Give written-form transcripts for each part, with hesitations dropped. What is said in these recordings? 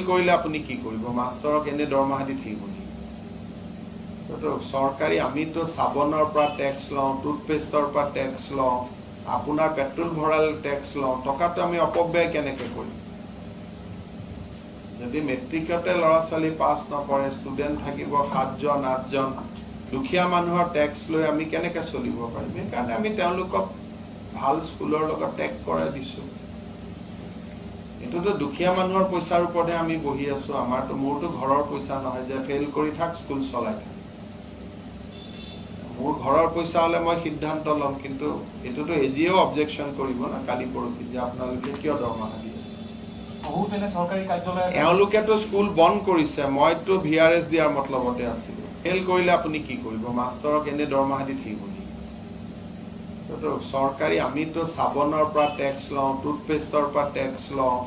কৰিলে আপুনি কি কৰিব মাষ্টৰক এনে দৰমহা দি থাকিব তো চৰকাৰী আমিতো সাবনৰ পৰা ট্যাক্স লওঁ টুথপেষ্টৰ পৰা ট্যাক্স লওঁ আপোনাৰ পেট্ৰল ভৰাল ট্যাক্স লওঁ টকাটো আমি অপব্যয় কেনেকৈ কৰিম যদি মেট্ৰিকতে ল'ৰা ছোৱালী পাছ নকৰে ষ্টুডেণ্ট থাকিব 7 জন 8 জন দুখীয়া মানুহৰ ট্যাক্স লৈ আমি কেনেকৈ চলিব পাৰিম সেইকাৰণে আমি তেওঁলোকক ভাল স্কুলৰ লগত টেগ কৰাই দিছো এটোতো দুখীয়া মানুহৰ পইচাৰ ওপৰতে আমি বহি আছো আমাৰতো মোৰতো ঘৰৰ পইচা নহয় যে ফেল কৰি থাক স্কুল চলাই থাক মোৰ ঘৰৰ পইচা হলে মই সিদ্ধান্ত লম কিন্তু এটোতো এজিও অবজেকশন কৰিব না কালি পৰহি যে আপোনালোকে কিয় দৰমহা দিয়ে বহুত এনে চৰকাৰী কাৰ্যালয় এওঁলোকেতো স্কুল বন্ধ কৰিছে মইতো ভিআৰএছ দিয়াৰ মতলবতে আছিলো ফেল কৰিলে আপুনি কি কৰিব মাষ্টৰক এনে দৰমহা দি থাকিব তো চৰকাৰী আমিতো সাবনৰ পৰা ট্যাক্স লওঁ টুথপেষ্টৰ পৰা ট্যাক্স লওঁ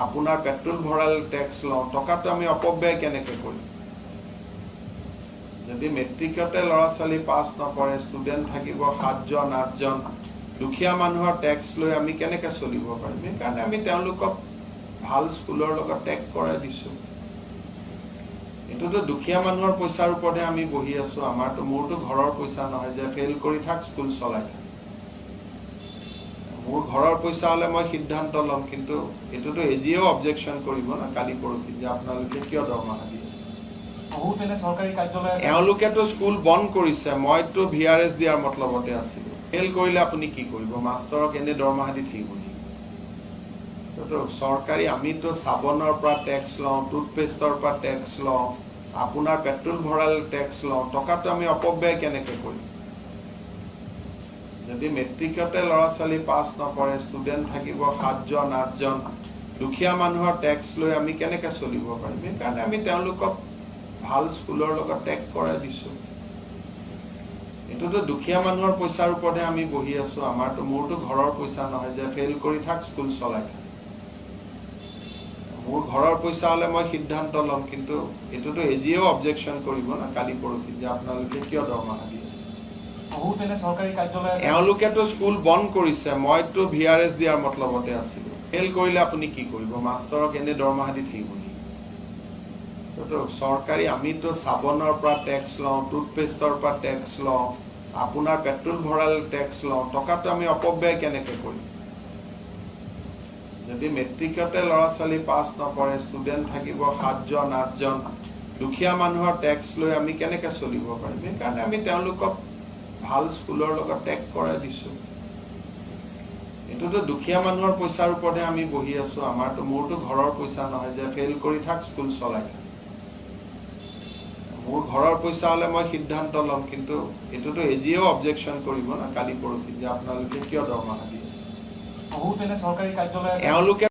আপোনাৰ পেট্ৰল ভৰাল ট্যাক্স লওঁ টকাটো আমি অপব্যয় কেনেকৈ কৰিম যদি মেট্ৰিকতে ল'ৰা ছোৱালী পাছ নকৰে ষ্টুডেণ্ট থাকিব 7 জন 8 জন দুখীয়া মানুহৰ ট্যাক্স লৈ আমি কেনেকৈ চলিব পাৰিম সেইকাৰণে আমি তেওঁলোকক ভাল স্কুলৰ লগত টেগ কৰাই দিছো এটোতো দুখীয়া মানুহৰ পইচাৰ ওপৰতে আমি বহি আছো আমাৰতো মোৰতো ঘৰৰ পইচা নহয় যে ফেল কৰি থাক স্কুল চলাই থাক মোৰ ঘৰৰ পইচা হলে মই সিদ্ধান্ত লম কিন্তু এটোতো এজিও অবজেকশন কৰিব না কালি পৰহি যে আপোনালোকে কিয় দৰমহা দিয়ে বহুত এনে চৰকাৰী কাৰ্যালয় এওঁলোকেতো স্কুল বন্ধ কৰিছে মইতো ভিআৰএছ দিয়াৰ মতলবতে আছিলো ফেল কৰিলে আপুনি কি কৰিব মাষ্টৰক এনে দৰমহা দি থাকিব তো চৰকাৰী আমিতো সাবনৰ পৰা ট্যাক্স লওঁ টুথপেষ্টৰ পৰা ট্যাক্স লওঁ আপোনাৰ পেট্ৰল ভৰাল ট্যাক্স লওঁ টকাটো আমি অপব্যয় কেনেকৈ কৰিম যদি মেট্ৰিকতে ল'ৰা ছোৱালী পাছ নকৰে ষ্টুডেণ্ট থাকিব 7 জন 8 জন দুখীয়া মানুহৰ ট্যাক্স লৈ আমি কেনেকৈ চলিব পাৰিম সেইকাৰণে আমি তেওঁলোকক ভাল স্কুলৰ লগত টেগ কৰাই দিছো এটোতো দুখীয়া মানুহৰ পইচাৰ ওপৰতে আমি বহি আছো আমাৰতো মোৰতো ঘৰৰ পইচা নহয় যে ফেল কৰি থাক স্কুল চলাই থাক মোৰ ঘৰৰ পইচা হলে মই সিদ্ধান্ত লম কিন্তু এটোতো এজিও অবজেকশন কৰিব না কালি পৰহি যে আপোনালোকে কিয় দৰমহা দিয়ে বহুত এনে চৰকাৰী কাৰ্যালয় এওঁলোকেতো স্কুল বন্ধ কৰিছে মইতো ভিআৰএছ দিয়াৰ মতলবতে আছিলো ফেল কৰিলে আপুনি কি কৰিব মাষ্টৰক এনে দৰমহা দি থাকিব তো চৰকাৰী আমিতো সাবনৰ পৰা ট্যাক্স লওঁ টুথপেষ্টৰ পৰা ট্যাক্স লওঁ আপোনাৰ পেট্ৰল ভৰাল ট্যাক্স লওঁ টকাটো আমি অপব্যয় কেনেকৈ কৰিম যদি মেট্ৰিকতে ল'ৰা ছোৱালী পাছ নকৰে ষ্টুডেণ্ট থাকিব 7 জন 8 জন দুখীয়া মানুহৰ ট্যাক্স লৈ আমি কেনেকৈ চলিব পাৰিম সেইকাৰণে আমি তেওঁলোকক ভাল স্কুলৰ লগত টেগ কৰাই দিছো এটোতো দুখীয়া মানুহৰ পইচাৰ ওপৰতে আমি বহি আছো আমাৰতো মোৰতো ঘৰৰ পইচা নহয় যে ফেল কৰি থাক স্কুল চলাই থাক মোৰ ঘৰৰ পইচা হলে মই সিদ্ধান্ত লম কিন্তু এটোতো এজিও অবজেকশন কৰিব না কালি পৰহি যে আপোনালোকে কিয় দৰমহা দিয়ে বহুত এনে চৰকাৰী কাৰ্যালয় এওঁলোকে